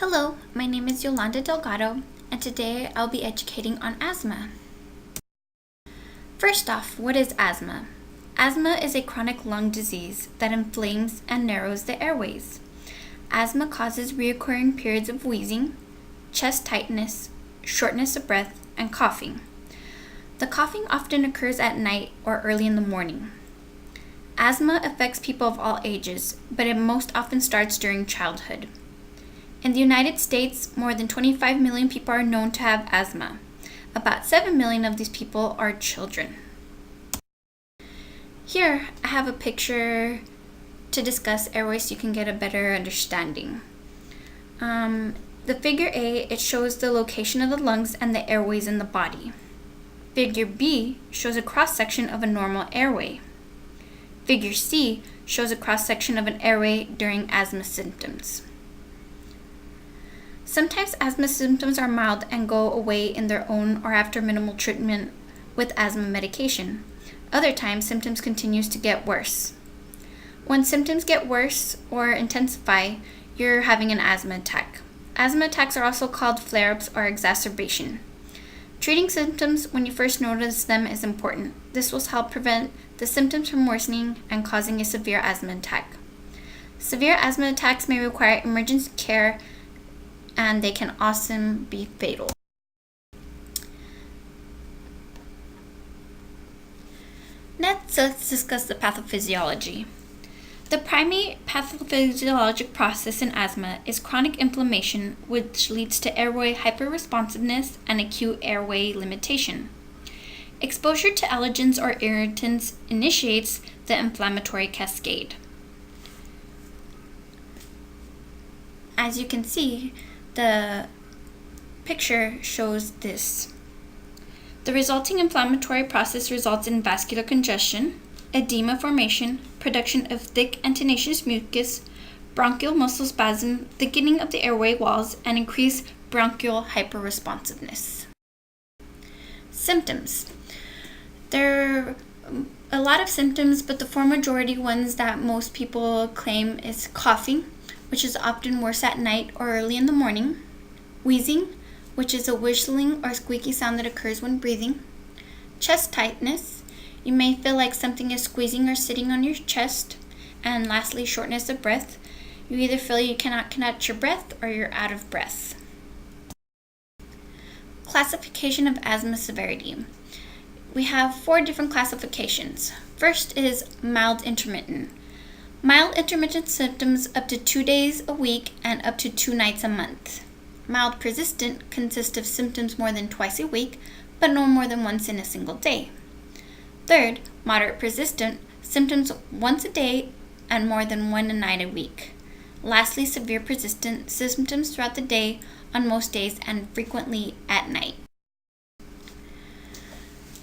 Hello, my name is Yolanda Delgado, and today I'll be educating on asthma. First off, what is asthma? Asthma is a chronic lung disease that inflames and narrows the airways. Asthma causes recurring periods of wheezing, chest tightness, shortness of breath, and coughing. The coughing often occurs at night or early in the morning. Asthma affects people of all ages, but it most often starts during childhood. In the United States, more than 25 million people are known to have asthma. About 7 million of these people are children. Here, I have a picture to discuss airways so you can get a better understanding. The figure A, it shows the location of the lungs and the airways in the body. Figure B shows a cross-section of a normal airway. Figure C shows a cross-section of an airway during asthma symptoms. Sometimes asthma symptoms are mild and go away in their own or after minimal treatment with asthma medication. Other times, symptoms continue to get worse. When symptoms get worse or intensify, you're having an asthma attack. Asthma attacks are also called flare-ups or exacerbation. Treating symptoms when you first notice them is important. This will help prevent the symptoms from worsening and causing a severe asthma attack. Severe asthma attacks may require emergency care, and they can also be fatal. Next, let's discuss the pathophysiology. The primary pathophysiologic process in asthma is chronic inflammation, which leads to airway hyperresponsiveness and acute airway limitation. Exposure to allergens or irritants initiates the inflammatory cascade. As you can see, the picture shows this. The resulting inflammatory process results in vascular congestion, edema formation, production of thick and tenacious mucus, bronchial muscle spasm, thickening of the airway walls, and increased bronchial hyperresponsiveness. Symptoms. There are a lot of symptoms, but the four majority ones that most people claim is coughing, which is often worse at night or early in the morning. Wheezing, which is a whistling or squeaky sound that occurs when breathing. Chest tightness, you may feel like something is squeezing or sitting on your chest. And lastly, shortness of breath. You either feel you cannot catch your breath or you're out of breath. Classification of asthma severity. We have 4 different classifications. First is mild intermittent. Mild intermittent symptoms up to 2 days a week and up to 2 nights a month. Mild persistent consists of symptoms more than twice a week, but no more than once in a single day. Third, moderate persistent, symptoms once a day and more than 1 night a week. Lastly, severe persistent, symptoms throughout the day, on most days, and frequently at night.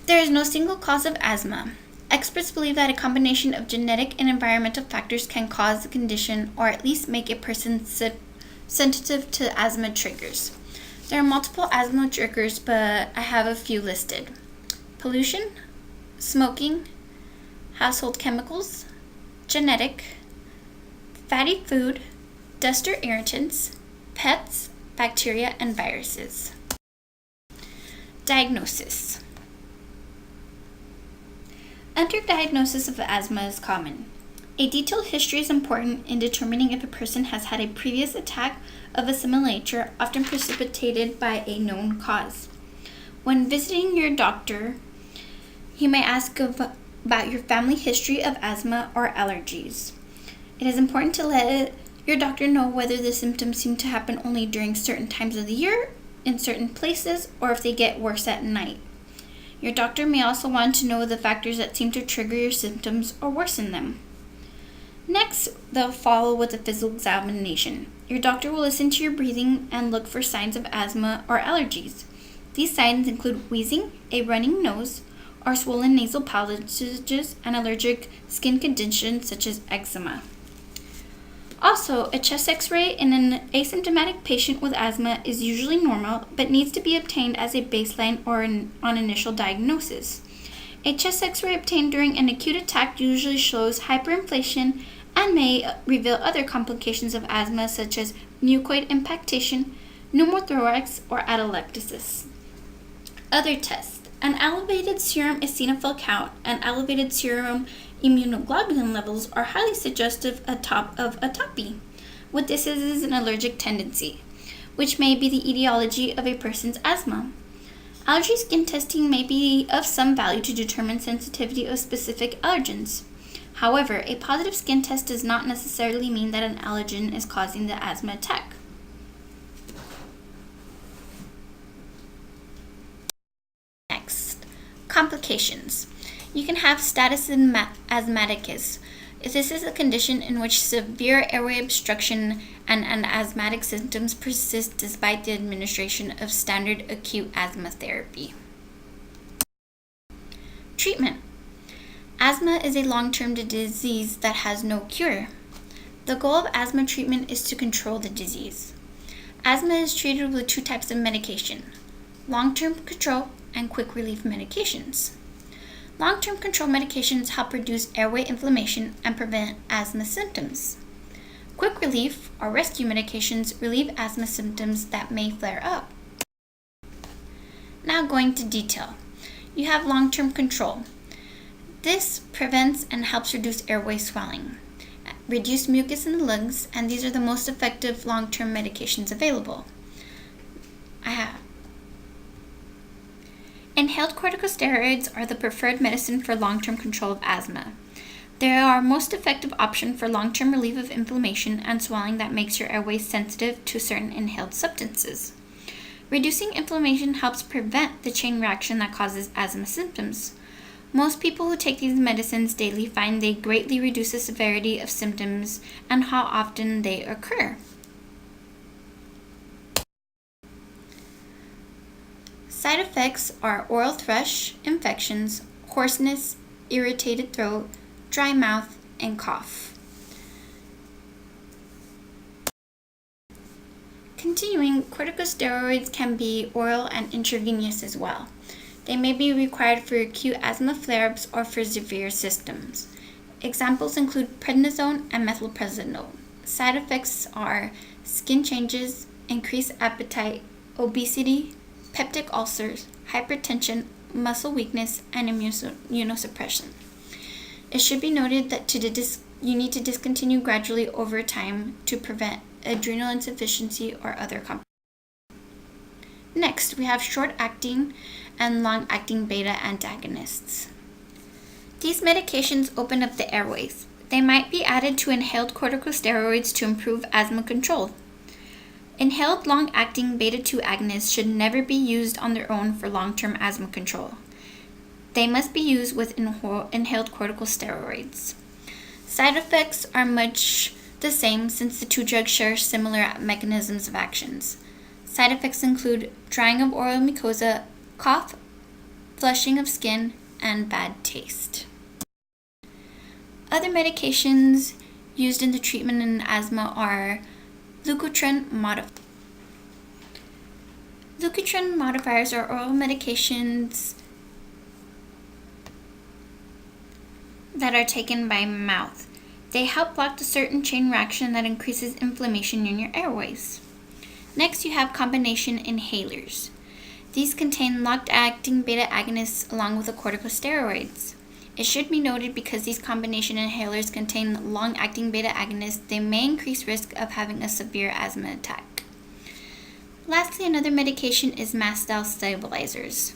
There is no single cause of asthma. Experts believe that a combination of genetic and environmental factors can cause the condition or at least make a person sensitive to asthma triggers. There are multiple asthma triggers, but I have a few listed. Pollution, smoking, household chemicals, genetic, fatty food, dust or irritants, pets, bacteria, and viruses. Diagnosis. Underdiagnosis of asthma is common. A detailed history is important in determining if a person has had a previous attack of a similar nature, often precipitated by a known cause. When visiting your doctor, he may ask about your family history of asthma or allergies. It is important to let your doctor know whether the symptoms seem to happen only during certain times of the year, in certain places, or if they get worse at night. Your doctor may also want to know the factors that seem to trigger your symptoms or worsen them. Next, they'll follow with a physical examination. Your doctor will listen to your breathing and look for signs of asthma or allergies. These signs include wheezing, a running nose, or swollen nasal passages, and allergic skin conditions such as eczema. Also, a chest x-ray in an asymptomatic patient with asthma is usually normal, but needs to be obtained as a baseline or on initial diagnosis. A chest x-ray obtained during an acute attack usually shows hyperinflation and may reveal other complications of asthma such as mucoid impactation, pneumothorax, or atelectasis. Other tests. An elevated serum eosinophil count and elevated serum immunoglobulin levels are highly suggestive of atopy, with diseases and allergic tendency, which may be the etiology of a person's asthma. Allergy skin testing may be of some value to determine sensitivity of specific allergens. However, a positive skin test does not necessarily mean that an allergen is causing the asthma attack. Next, complications. You can have status asthmaticus. This is a condition in which severe airway obstruction and asthmatic symptoms persist despite the administration of standard acute asthma therapy. Treatment. Asthma is a long-term disease that has no cure. The goal of asthma treatment is to control the disease. Asthma is treated with two types of medication: long-term control and quick relief medications. Long-term control medications help reduce airway inflammation and prevent asthma symptoms. Quick relief or rescue medications relieve asthma symptoms that may flare up. Now going to detail. You have long-term control. This prevents and helps reduce airway swelling, reduce mucus in the lungs, and these are the most effective long-term medications available. Inhaled corticosteroids are the preferred medicine for long-term control of asthma. They are most effective option for long-term relief of inflammation and swelling that makes your airways sensitive to certain inhaled substances. Reducing inflammation helps prevent the chain reaction that causes asthma symptoms. Most people who take these medicines daily find they greatly reduce the severity of symptoms and how often they occur. Side effects are oral thrush, infections, hoarseness, irritated throat, dry mouth, and cough. Continuing, corticosteroids can be oral and intravenous as well. They may be required for acute asthma flare-ups or for severe symptoms. Examples include prednisone and methylprednisolone. Side effects are skin changes, increased appetite, obesity, peptic ulcers, hypertension, muscle weakness, and immunosuppression. It should be noted that you need to discontinue gradually over time to prevent adrenal insufficiency or other complications. Next, we have short-acting and long-acting beta antagonists. These medications open up the airways. They might be added to inhaled corticosteroids to improve asthma control. Inhaled long-acting beta-2 agonists should never be used on their own for long-term asthma control. They must be used with inhaled corticosteroids. Side effects are much the same since the two drugs share similar mechanisms of actions. Side effects include drying of oral mucosa, cough, flushing of skin, and bad taste. Other medications used in the treatment in asthma are leukotriene modifiers are oral medications that are taken by mouth. They help block the certain chain reaction that increases inflammation in your airways. Next, you have combination inhalers. These contain long-acting beta agonists along with the corticosteroids. It should be noted because these combination inhalers contain long-acting beta agonists, they may increase risk of having a severe asthma attack. Lastly, another medication is mast cell stabilizers.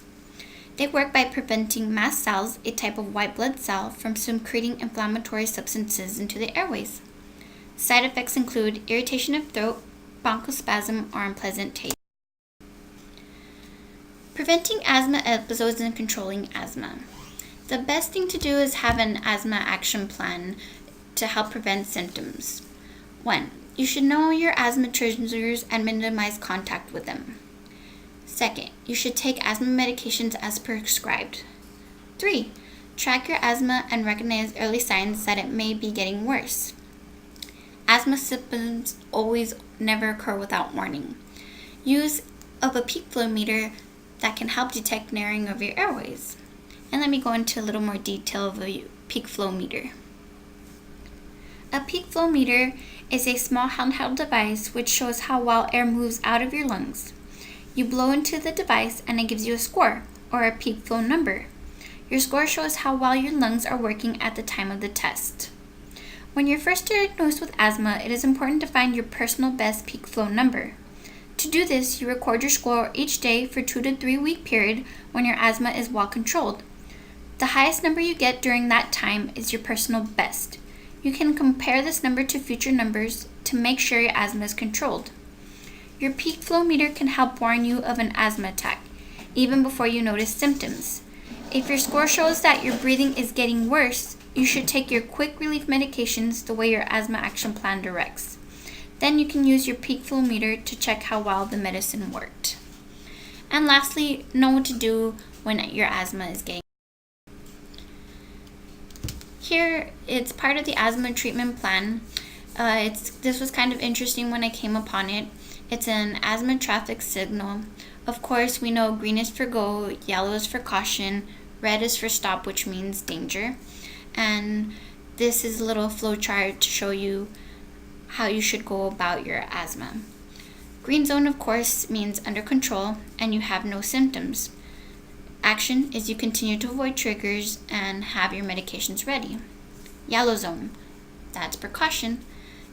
They work by preventing mast cells, a type of white blood cell, from secreting inflammatory substances into the airways. Side effects include irritation of throat, bronchospasm, or unpleasant taste. Preventing asthma episodes and controlling asthma. The best thing to do is have an asthma action plan to help prevent symptoms. 1. You should know your asthma triggers and minimize contact with them. 2. You should take asthma medications as prescribed. 3. Track your asthma and recognize early signs that it may be getting worse. Asthma symptoms always never occur without warning. Use of a peak flow meter that can help detect narrowing of your airways. And let me go into a little more detail of a peak flow meter. A peak flow meter is a small handheld device which shows how well air moves out of your lungs. You blow into the device and it gives you a score, or a peak flow number. Your score shows how well your lungs are working at the time of the test. When you're first diagnosed with asthma, it is important to find your personal best peak flow number. To do this, you record your score each day for 2 to 3 week period when your asthma is well controlled. The highest number you get during that time is your personal best. You can compare this number to future numbers to make sure your asthma is controlled. Your peak flow meter can help warn you of an asthma attack, even before you notice symptoms. If your score shows that your breathing is getting worse, you should take your quick relief medications the way your asthma action plan directs. Then you can use your peak flow meter to check how well the medicine worked. And lastly, know what to do when your asthma is getting. Here, it's part of the asthma treatment plan. This was kind of interesting when I came upon it. It's an asthma traffic signal. Of course, we know green is for go, yellow is for caution, red is for stop, which means danger. And this is a little flow chart to show you how you should go about your asthma. Green zone, of course, means under control and you have no symptoms. Action is you continue to avoid triggers and have your medications ready. Yellow zone, that's precaution.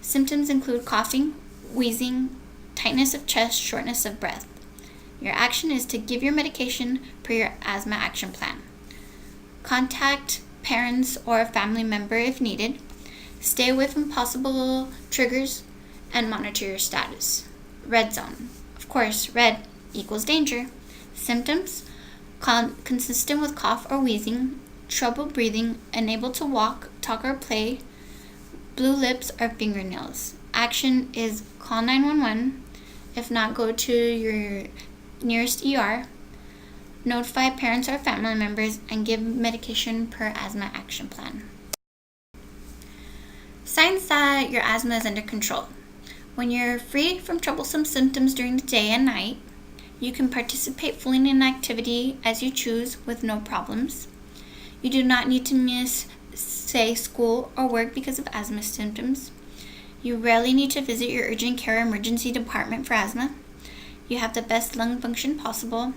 Symptoms include coughing, wheezing, tightness of chest, shortness of breath. Your action is to give your medication per your asthma action plan. Contact parents or a family member if needed. Stay away from possible triggers and monitor your status. Red zone, of course, red equals danger. Symptoms consistent with cough or wheezing, trouble breathing, unable to walk, talk, or play, blue lips or fingernails. Action is call 911. If not, go to your nearest ER. Notify parents or family members and give medication per asthma action plan. Signs that your asthma is under control. When you're free from troublesome symptoms during the day and night, you can participate fully in activity as you choose with no problems. You do not need to miss, say, school or work because of asthma symptoms. You rarely need to visit your urgent care emergency department for asthma. You have the best lung function possible,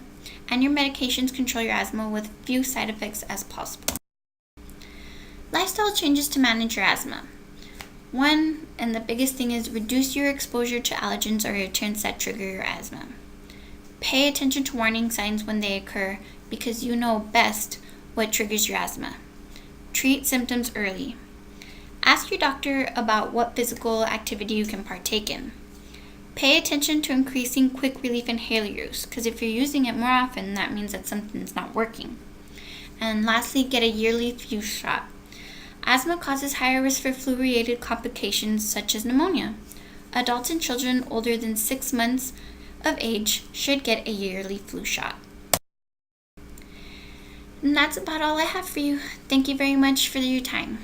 and your medications control your asthma with few side effects as possible. Lifestyle changes to manage your asthma. One, and the biggest thing, is reduce your exposure to allergens or irritants that trigger your asthma. Pay attention to warning signs when they occur because you know best what triggers your asthma. Treat symptoms early. Ask your doctor about what physical activity you can partake in. Pay attention to increasing quick relief inhaler use because if you're using it more often, that means that something's not working. And lastly, get a yearly flu shot. Asthma causes higher risk for flu-related complications such as pneumonia. Adults and children older than 6 months of age should get a yearly flu shot. And that's about all I have for you. Thank you very much for your time.